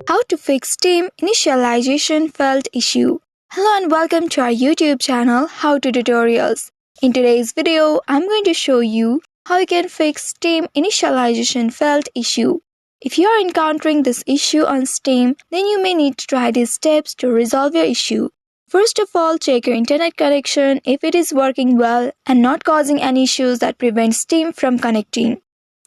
How to fix Steam initialization failed issue. Hello and welcome to our YouTube channel How to Tutorials. In today's video, I'm going to show you how you can fix Steam initialization failed issue. If you are encountering this issue on Steam, then you may need to try these steps to resolve your issue. First of all, check your internet connection if it is working well and not causing any issues that prevent Steam from connecting.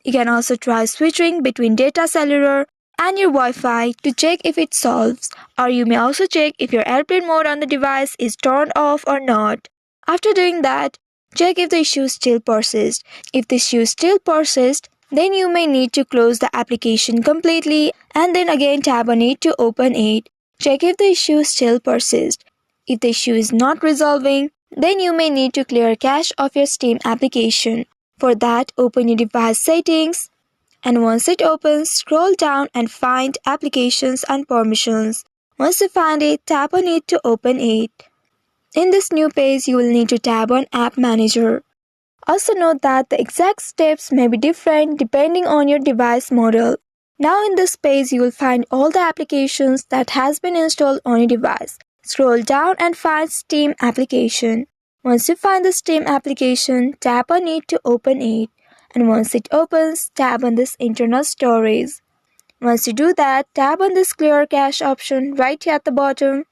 You can also try switching between data cellular and your Wi-Fi to check if it solves, or you may also check if your airplane mode on the device is turned off or not. After doing that, check if the issue still persists. If the issue still persists, then you may need to close the application completely and then again tap on it to open it. Check if the issue still persists. If the issue is not resolving, then you may need to clear cache of your Steam application. For that, open your device settings, and once it opens, scroll down and find Applications and Permissions. Once you find it, tap on it to open it. In this new page, you will need to tap on App Manager. Also note that the exact steps may be different depending on your device model. Now in this page, you will find all the applications that has been installed on your device. Scroll down and find Steam application. Once you find the Steam application, tap on it to open it. And once it opens, tap on this internal storage. Once you do that, tap on this clear cache option right here at the bottom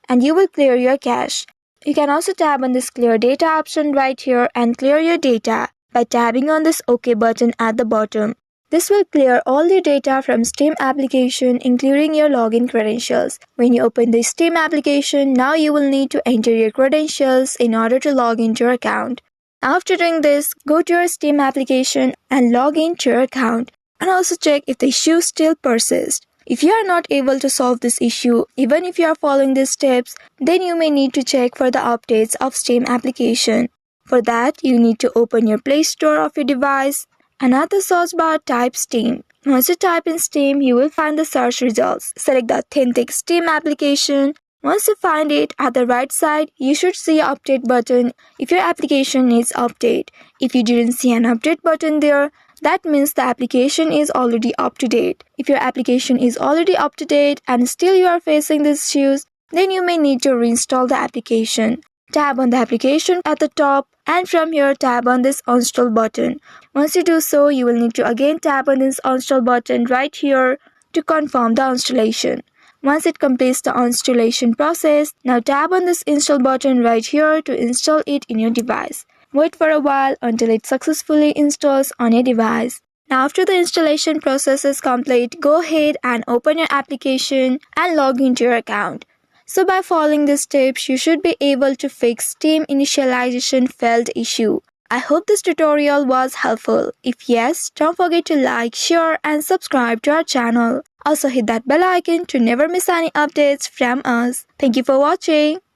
and you will clear your cache. You can also tap on this clear data option right here and clear your data by tapping on this OK button at the bottom. This will clear all your data from Steam application including your login credentials. When you open the Steam application, now you will need to enter your credentials in order to log into your account. After doing this, go to your Steam application and log into your account and also check if the issue still persists. If you are not able to solve this issue, even if you are following these steps, then you may need to check for the updates of Steam application. For that, you need to open your Play Store of your device and at the search bar type Steam. Once you type in Steam, you will find the search results. Select the authentic Steam application. Once you find it, at the right side, you should see an update button if your application needs update. If you didn't see an update button there, that means the application is already up to date. If your application is already up to date and still you are facing these issues, then you may need to reinstall the application. Tap on the application at the top and from here tap on this uninstall button. Once you do so, you will need to again tap on this uninstall button right here to confirm the installation. Once it completes the installation process, now tap on this install button right here to install it in your device. Wait for a while until it successfully installs on your device. Now after the installation process is complete, go ahead and open your application and log into your account. So by following these steps, you should be able to fix Steam initialization failed issue. I hope this tutorial was helpful. If yes, don't forget to like, share and subscribe to our channel. Also hit that bell icon to never miss any updates from us. Thank you for watching.